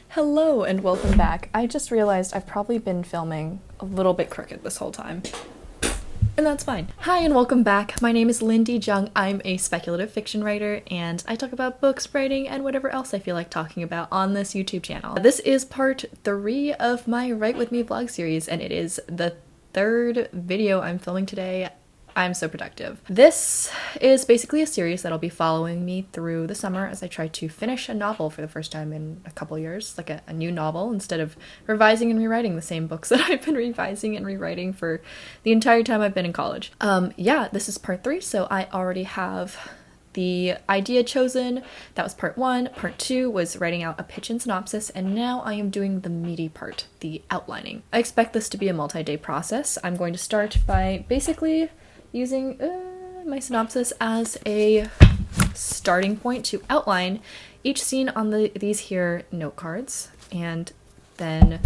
Hello and welcome back. I just realized I've probably been filming a little bit crooked this whole time. And that's fine. Hi and welcome back. My name is Lindy Jung. I'm a speculative fiction writer and I talk about books, writing, and whatever else I feel like talking about on this YouTube channel. This is part 3 of my Write With Me vlog series and it is the 3rd video I'm filming today. I'm so productive. This is basically a series that'll be following me through the summer as I try to finish a novel for the first time in a couple years, like a new novel, instead of revising and rewriting the same books that I've been revising and rewriting for the entire time I've been in college. Yeah, this is part 3, so I already have the idea chosen. That was part 1. Part 2 was writing out a pitch and synopsis, and now I am doing the meaty part, the outlining. I expect this to be a multi-day process. I'm going to start by basically using my synopsis as a starting point to outline each scene on these here note cards, and then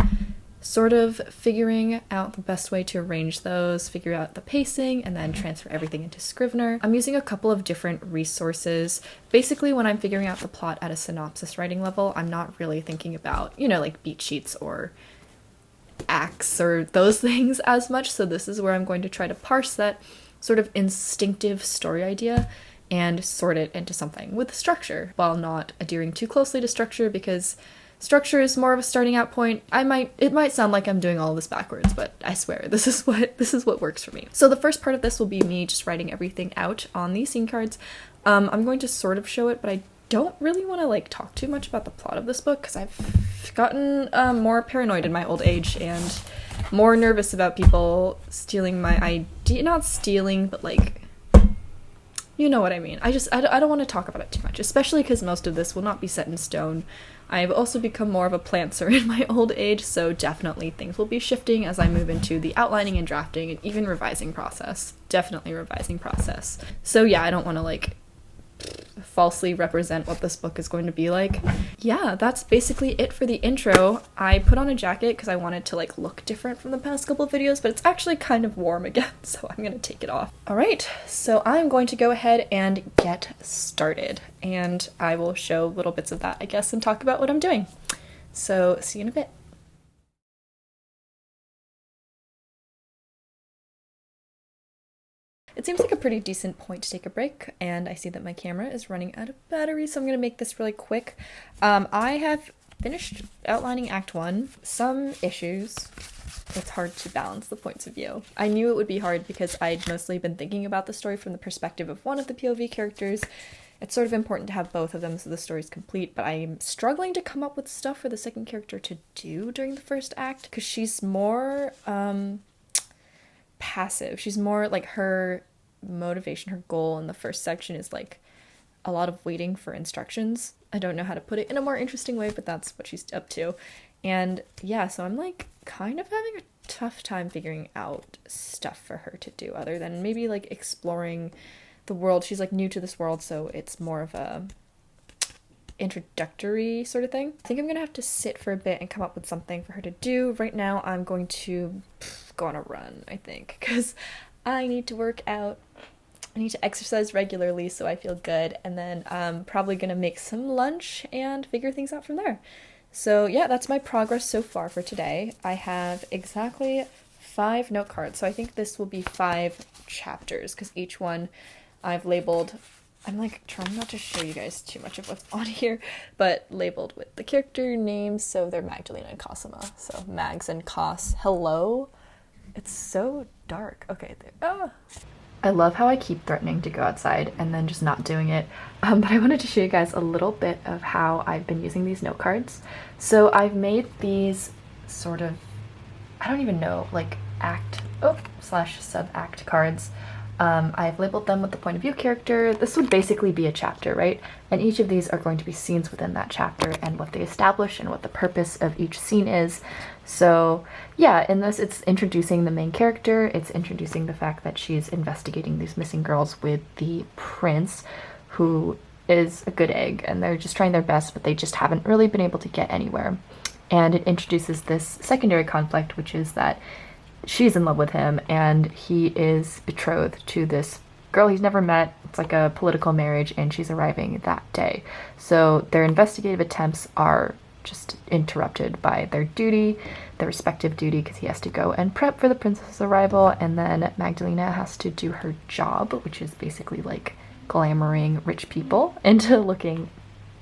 sort of figuring out the best way to arrange those, figure out the pacing, and then transfer everything into Scrivener. I'm using a couple of different resources. Basically, when I'm figuring out the plot at a synopsis writing level, I'm not really thinking about, you know, like beat sheets or acts or those things as much, so this is where I'm going to try to parse that sort of instinctive story idea and sort it into something with structure, while not adhering too closely to structure, because structure is more of a starting out point. It might sound like I'm doing all this backwards, but I swear this is what works for me. So the first part of this will be me just writing everything out on these scene cards. I'm going to sort of show it, but I don't really want to like talk too much about the plot of this book because I've gotten more paranoid in my old age and more nervous about people stealing my idea. Not stealing, but like, you know what I mean. I don't want to talk about it too much, especially because most of this will not be set in stone. I've also become more of a plantser in my old age, so definitely things will be shifting as I move into the outlining and drafting and even revising process. Definitely revising process. So yeah, I don't want to like falsely represent what this book is going to be like. Yeah, that's basically it for the intro. I put on a jacket because I wanted to like look different from the past couple videos, but it's actually kind of warm again, so I'm gonna take it off. Alright, so I'm going to go ahead and get started, and I will show little bits of that, I guess, and talk about what I'm doing. So, see you in a bit. It seems like a pretty decent point to take a break, and I see that my camera is running out of battery, so I'm going to make this really quick. I have finished outlining Act 1. Some issues. It's hard to balance the points of view. I knew it would be hard because I'd mostly been thinking about the story from the perspective of one of the POV characters. It's sort of important to have both of them so the story's complete, but I'm struggling to come up with stuff for the second character to do during the first act, because she's more passive. She's more like, her motivation, her goal in the first section is like a lot of waiting for instructions. I don't know how to put it in a more interesting way, but that's what she's up to. And yeah, so I'm like kind of having a tough time figuring out stuff for her to do other than maybe like exploring the world. She's like new to this world, so it's more of a introductory sort of thing. I think I'm gonna have to sit for a bit and come up with something for her to do. Right now I'm going to go on a run, I think, because I need to work out. I need to exercise regularly so I feel good, and then I'm probably gonna make some lunch and figure things out from there. So yeah, that's my progress so far for today. I have exactly 5 note cards, so I think this will be 5 chapters, because each one I've labeled. I'm like trying not to show you guys too much of what's on here, but labeled with the character names, so they're Magdalena and Cosima. So Mags and Cos. Hello? It's so dark. Okay, there. Ah. I love how I keep threatening to go outside and then just not doing it, but I wanted to show you guys a little bit of how I've been using these note cards. So I've made these sort of, I don't even know, like / sub-act cards. I've labeled them with the point of view character. This would basically be a chapter, right? And each of these are going to be scenes within that chapter and what they establish and what the purpose of each scene is. So yeah, in this it's introducing the main character, it's introducing the fact that she's investigating these missing girls with the prince, who is a good egg, and they're just trying their best, but they just haven't really been able to get anywhere. And it introduces this secondary conflict, which is that she's in love with him and he is betrothed to this girl he's never met. It's like a political marriage, and she's arriving that day. So their investigative attempts are just interrupted by their respective duty, because he has to go and prep for the princess's arrival, and then Magdalena has to do her job, which is basically like glamoring rich people into looking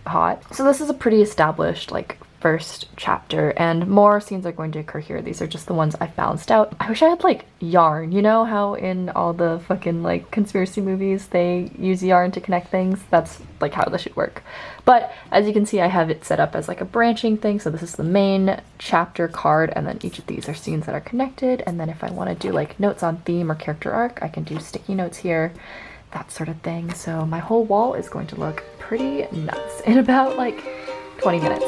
hot. So this is a pretty established like first chapter, and more scenes are going to occur here. These are just the ones I've balanced out. I wish I had like yarn. You know how in all the fucking like conspiracy movies they use yarn to connect things? That's like how this should work. But as you can see, I have it set up as like a branching thing. So this is the main chapter card, and then each of these are scenes that are connected. And then if I want to do like notes on theme or character arc, I can do sticky notes here, that sort of thing. So my whole wall is going to look pretty nuts in about like 20 minutes.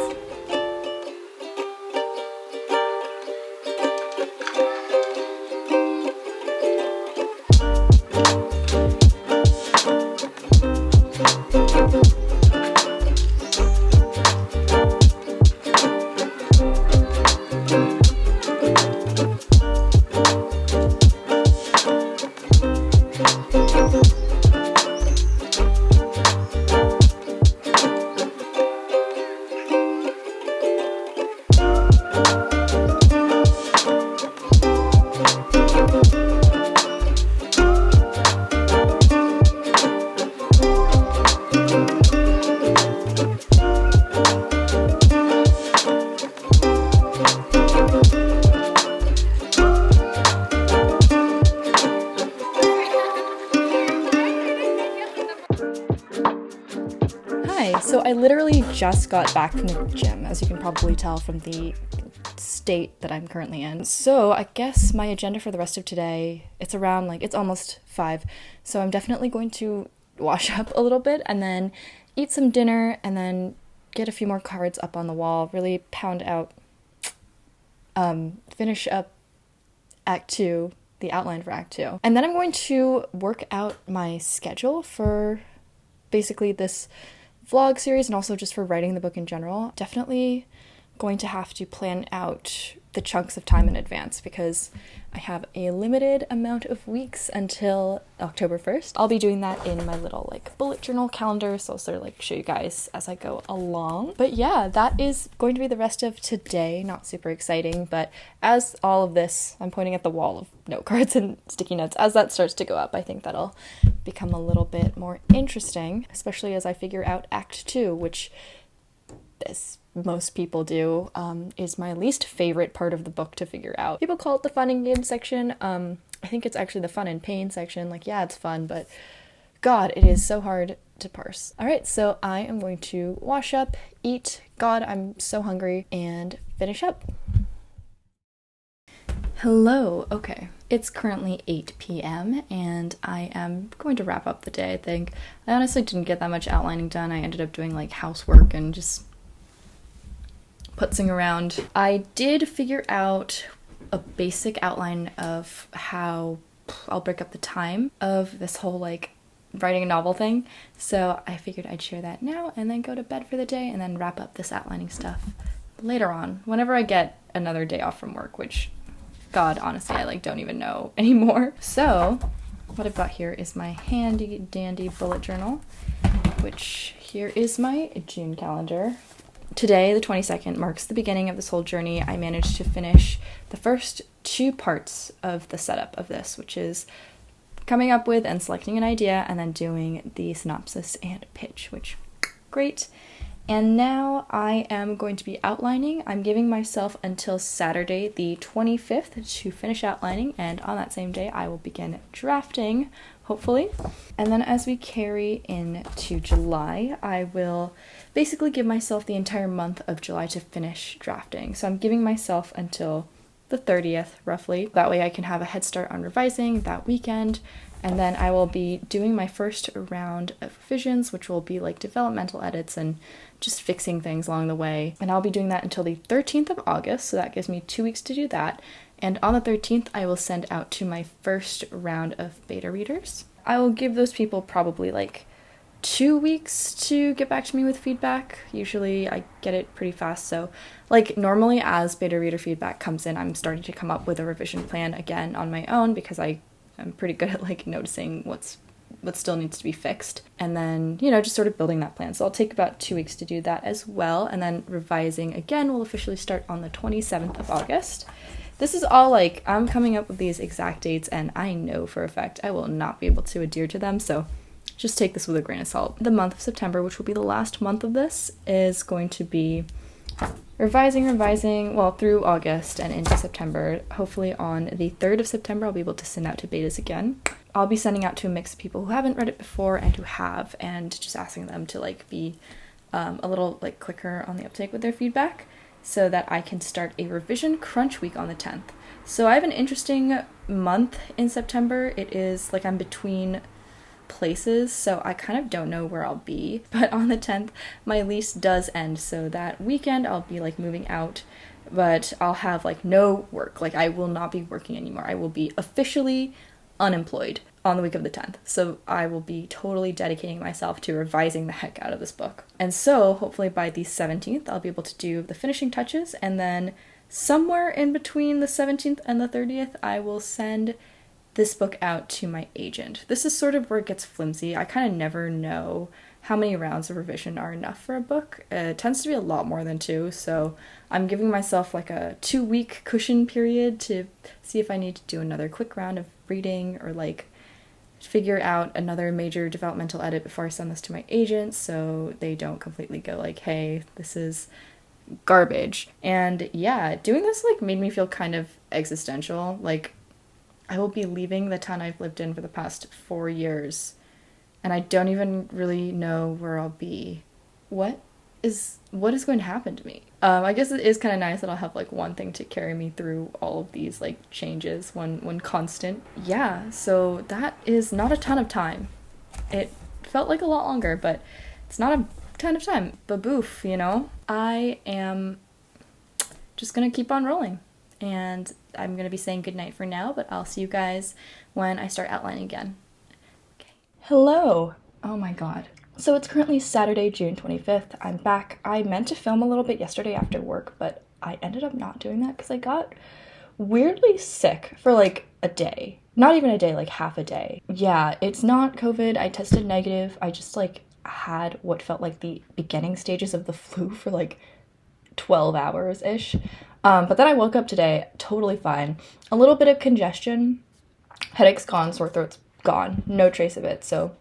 So I literally just got back from the gym, as you can probably tell from the state that I'm currently in. So I guess my agenda for the rest of today, it's around like, it's almost 5. So I'm definitely going to wash up a little bit and then eat some dinner and then get a few more cards up on the wall, really pound out, finish up Act 2, the outline for Act 2. And then I'm going to work out my schedule for basically this vlog series and also just for writing the book in general. Definitely going to have to plan out the chunks of time in advance because I have a limited amount of weeks until October 1st. I'll be doing that in my little like bullet journal calendar, so I'll sort of like show you guys as I go along. But yeah, that is going to be the rest of today. Not super exciting, but as all of this, I'm pointing at the wall of note cards and sticky notes. As that starts to go up, I think that'll become a little bit more interesting, especially as I figure out Act 2, which as most people do, is my least favorite part of the book to figure out. People call it the fun and games section. I think it's actually the fun and pain section. Like, yeah, it's fun, but God, it is so hard to parse. All right, so I am going to wash up, eat, God, I'm so hungry, and finish up. Hello, okay. It's currently 8 p.m. and I am going to wrap up the day, I think. I honestly didn't get that much outlining done. I ended up doing like housework and just putzing around. I did figure out a basic outline of how I'll break up the time of this whole like writing a novel thing. So I figured I'd share that now and then go to bed for the day and then wrap up this outlining stuff later on, whenever I get another day off from work, which God, honestly, I like don't even know anymore. So what I've got here is my handy dandy bullet journal, which here is my June calendar. Today, the 22nd, marks the beginning of this whole journey. I managed to finish the first 2 parts of the setup of this, which is coming up with and selecting an idea and then doing the synopsis and pitch, which great. And now I am going to be outlining. I'm giving myself until Saturday the 25th to finish outlining, and on that same day I will begin drafting, hopefully. And then as we carry into July, I will basically give myself the entire month of July to finish drafting. So I'm giving myself until the 30th, roughly. That way I can have a head start on revising that weekend. And then I will be doing my first round of revisions, which will be like developmental edits and just fixing things along the way. And I'll be doing that until the 13th of August, so that gives me 2 weeks to do that. And on the 13th, I will send out to my first round of beta readers. I will give those people probably like 2 weeks to get back to me with feedback. Usually I get it pretty fast, so like normally as beta reader feedback comes in, I'm starting to come up with a revision plan again on my own because I'm pretty good at like noticing what's what still needs to be fixed. And then, you know, just sort of building that plan. So I'll take about 2 weeks to do that as well. And then revising again will officially start on the 27th of August. This is all like, I'm coming up with these exact dates and I know for a fact I will not be able to adhere to them. So just take this with a grain of salt. The month of September, which will be the last month of this, is going to be revising, well, through August and into September. Hopefully on the 3rd of September, I'll be able to send out to betas again. I'll be sending out to a mix of people who haven't read it before and who have, and just asking them to like be a little like quicker on the uptake with their feedback so that I can start a revision crunch week on the 10th. So I have an interesting month in September. It is like I'm between places, so I kind of don't know where I'll be, but on the 10th my lease does end, so that weekend I'll be like moving out, but I'll have like no work. Like I will not be working anymore. I will be officially unemployed on the week of the 10th, so I will be totally dedicating myself to revising the heck out of this book. And so hopefully by the 17th I'll be able to do the finishing touches, and then somewhere in between the 17th and the 30th I will send this book out to my agent. This is sort of where it gets flimsy. I kind of never know how many rounds of revision are enough for a book. It tends to be a lot more than 2, so I'm giving myself like a 2-week cushion period to see if I need to do another quick round of reading or like figure out another major developmental edit before I send this to my agent, so they don't completely go like, hey, this is garbage. And yeah, doing this like made me feel kind of existential. Like I will be leaving the town I've lived in for the past 4 years, and I don't even really know where I'll be. What is going to happen to me? I guess it is kind of nice that I'll have like one thing to carry me through all of these like changes, one constant. Yeah, so that is not a ton of time. It felt like a lot longer, but it's not a ton of time. Baboof, you know? I am just gonna keep on rolling. And I'm going to be saying goodnight for now, but I'll see you guys when I start outlining again. Okay. Hello! Oh my god. So it's currently Saturday, June 25th. I'm back. I meant to film a little bit yesterday after work, but I ended up not doing that because I got weirdly sick for like a day. Not even a day, like half a day. Yeah, it's not COVID. I tested negative. I just like had what felt like the beginning stages of the flu for like 12 hours-ish. But then I woke up today totally fine. A little bit of congestion, headache's gone, sore throat's gone, no trace of it, so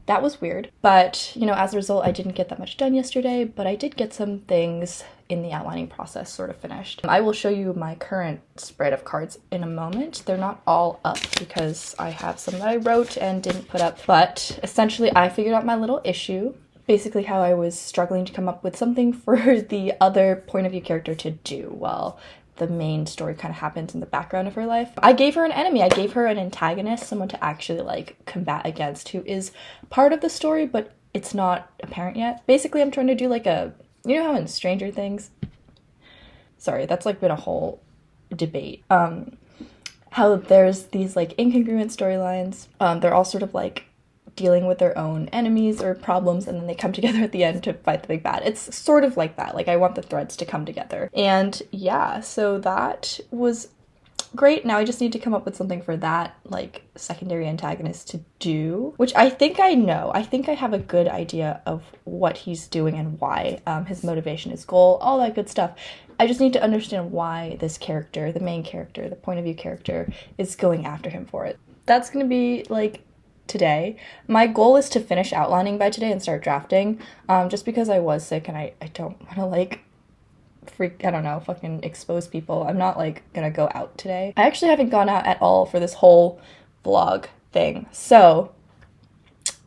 that was weird. But, you know, as a result, I didn't get that much done yesterday, but I did get some things in the outlining process sort of finished. I will show you my current spread of cards in a moment. They're not all up because I have some that I wrote and didn't put up, but essentially I figured out my little issue. Basically how I was struggling to come up with something for the other point of view character to do while the main story kind of happens in the background of her life. I gave her an enemy. I gave her an antagonist, someone to actually like combat against, who is part of the story, but it's not apparent yet. Basically, I'm trying to do like a, you know how in Stranger Things? Sorry, that's like been a whole debate. How there's these like incongruent storylines. They're all sort of like dealing with their own enemies or problems, and then they come together at the end to fight the big bad. It's sort of like that. Like, I want the threads to come together. And yeah, so that was great. Now I just need to come up with something for that, like, secondary antagonist to do, which I think I know. I think I have a good idea of what he's doing and why, his motivation, his goal, all that good stuff. I just need to understand why this character, the main character, the point of view character, is going after him for it. That's gonna be, like, today. My goal is to finish outlining by today and start drafting, just because I was sick and I don't want to, like, fucking expose people. I'm not, like, gonna go out today. I actually haven't gone out at all for this whole vlog thing, so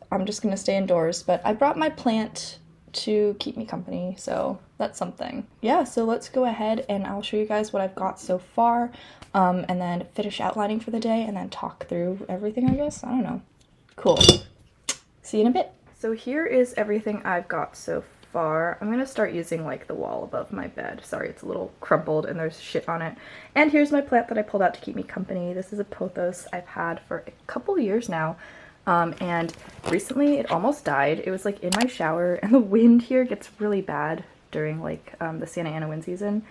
I'm just gonna stay indoors, but I brought my plant to keep me company, so that's something. Yeah, so let's go ahead and I'll show you guys what I've got so far, and then finish outlining for the day and then talk through everything, I guess. I don't know. Cool. See you in a bit. So here is everything I've got so far. I'm gonna start using like the wall above my bed. Sorry, it's a little crumpled and there's shit on it. And here's my plant that I pulled out to keep me company. This is a pothos I've had for a couple years now. And recently it almost died. It was like in my shower, and the wind here gets really bad during like the Santa Ana wind season.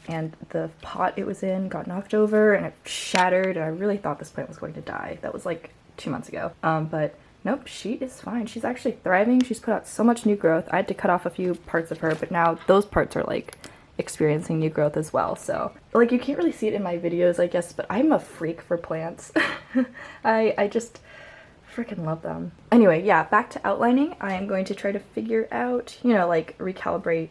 And the pot it was in got knocked over and it shattered, and I really thought this plant was going to die. That was like 2 months ago. But Nope, she is fine. She's actually thriving. She's put out so much new growth. I had to cut off a few parts of her, but now those parts are like experiencing new growth as well. So like you can't really see it in my videos, I guess, but I'm a freak for plants. I just freaking love them. Anyway, yeah, back to outlining. I am going to try to figure out, you know, like recalibrate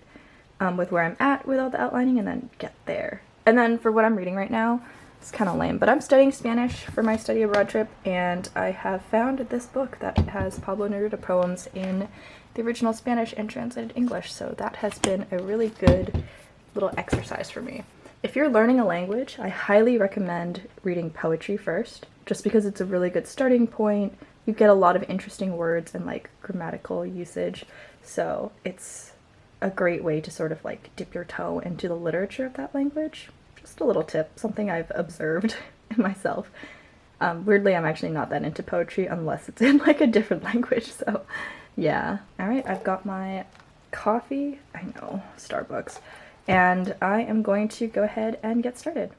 with where I'm at with all the outlining and then get there. And then for what I'm reading right now, it's kind of lame, but I'm studying Spanish for my study abroad trip, and I have found this book that has Pablo Neruda poems in the original Spanish and translated English, so that has been a really good little exercise for me. If you're learning a language, I highly recommend reading poetry first, just because it's a really good starting point. You get a lot of interesting words and like grammatical usage, so it's a great way to sort of like dip your toe into the literature of that language. Just a little tip, something I've observed in myself. Weirdly, I'm actually not that into poetry unless it's in like a different language, so yeah. Alright, I've got my coffee, I know, Starbucks, and I am going to go ahead and get started.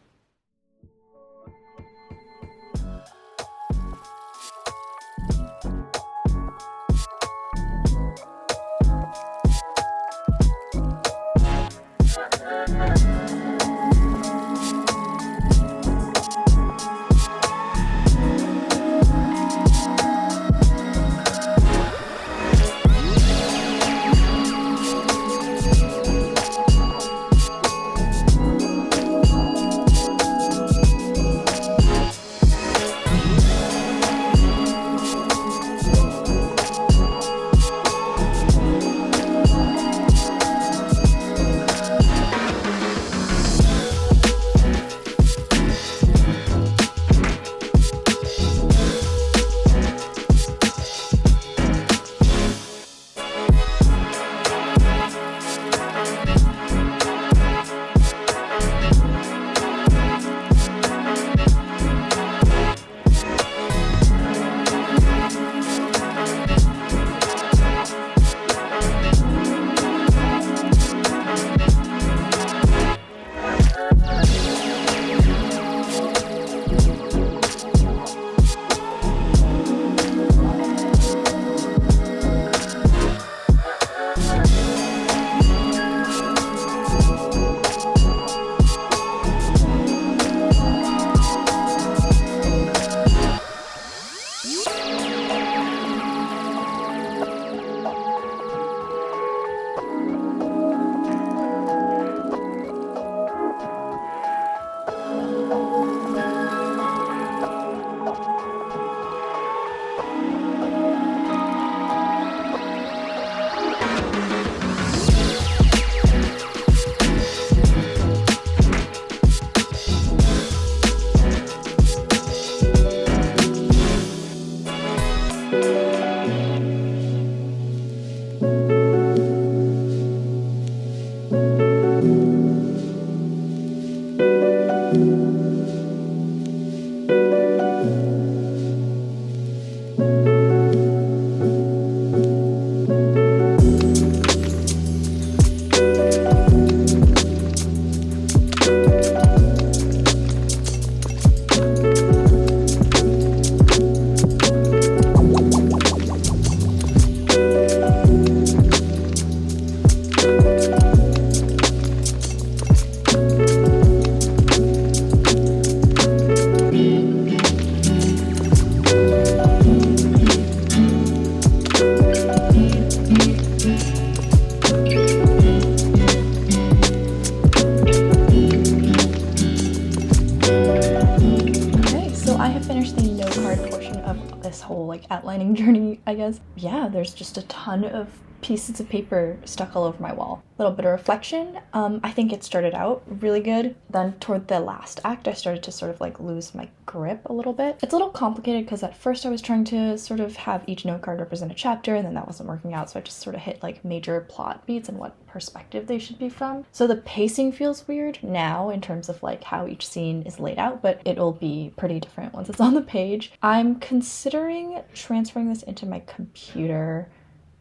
outlining journey, I guess. Yeah, there's just a ton of pieces of paper stuck all over my wall. A little bit of reflection. I think it started out really good. Then toward the last act, I started to sort of like lose my grip a little bit. It's a little complicated because at first I was trying to sort of have each note card represent a chapter, and then that wasn't working out, so I just sort of hit like major plot beats and what perspective they should be from. So the pacing feels weird now in terms of like how each scene is laid out, but it'll be pretty different once it's on the page. I'm considering transferring this into my computer,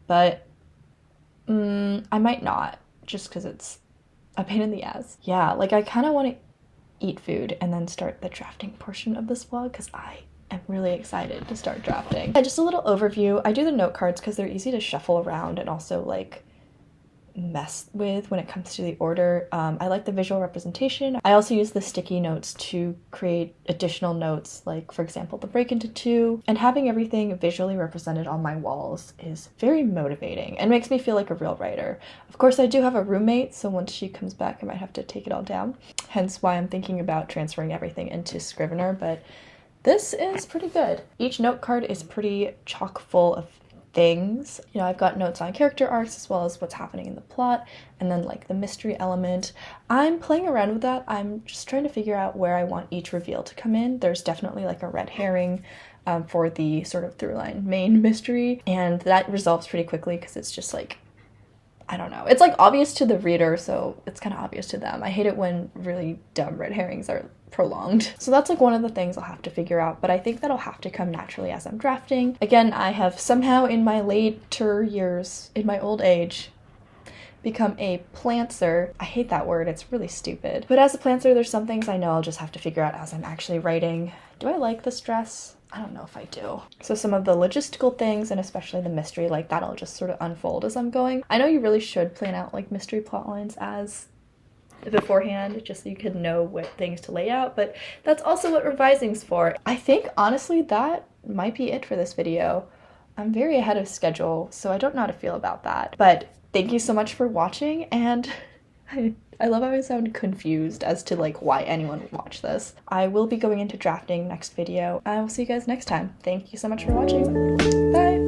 but I might not, just because it's a pain in the ass. Yeah, like I kind of want to eat food and then start the drafting portion of this vlog, because I am really excited to start drafting. And just a little overview, I do the note cards because they're easy to shuffle around and also like mess with when it comes to the order. I like the visual representation. I also use the sticky notes to create additional notes, like for example the break into two, and having everything visually represented on my walls is very motivating and makes me feel like a real writer. Of course I do have a roommate, so once she comes back I might have to take it all down, hence why I'm thinking about transferring everything into Scrivener, but this is pretty good. Each note card is pretty chock full of things. You know, I've got notes on character arcs as well as what's happening in the plot, and then like the mystery element. I'm playing around with that. I'm just trying to figure out where I want each reveal to come in. There's definitely like a red herring for the sort of through-line main mystery, and that resolves pretty quickly because it's just like, I don't know. It's like obvious to the reader, so it's kind of obvious to them. I hate it when really dumb red herrings are prolonged. So that's like one of the things I'll have to figure out, but I think that'll have to come naturally as I'm drafting. Again, I have somehow in my later years, in my old age, become a plantser. I hate that word, it's really stupid. But as a plantser, there's some things I know I'll just have to figure out as I'm actually writing. Do I like this dress? I don't know if I do. So some of the logistical things, and especially the mystery, like that'll just sort of unfold as I'm going. I know you really should plan out like mystery plot lines as beforehand, just so you can know what things to lay out, but that's also what revising's for. I think honestly that might be it for this video. I'm very ahead of schedule, so I don't know how to feel about that. But thank you so much for watching, and I love how I sound confused as to like why anyone would watch this. I will be going into drafting next video. I will see you guys next time. Thank you so much for watching. Bye!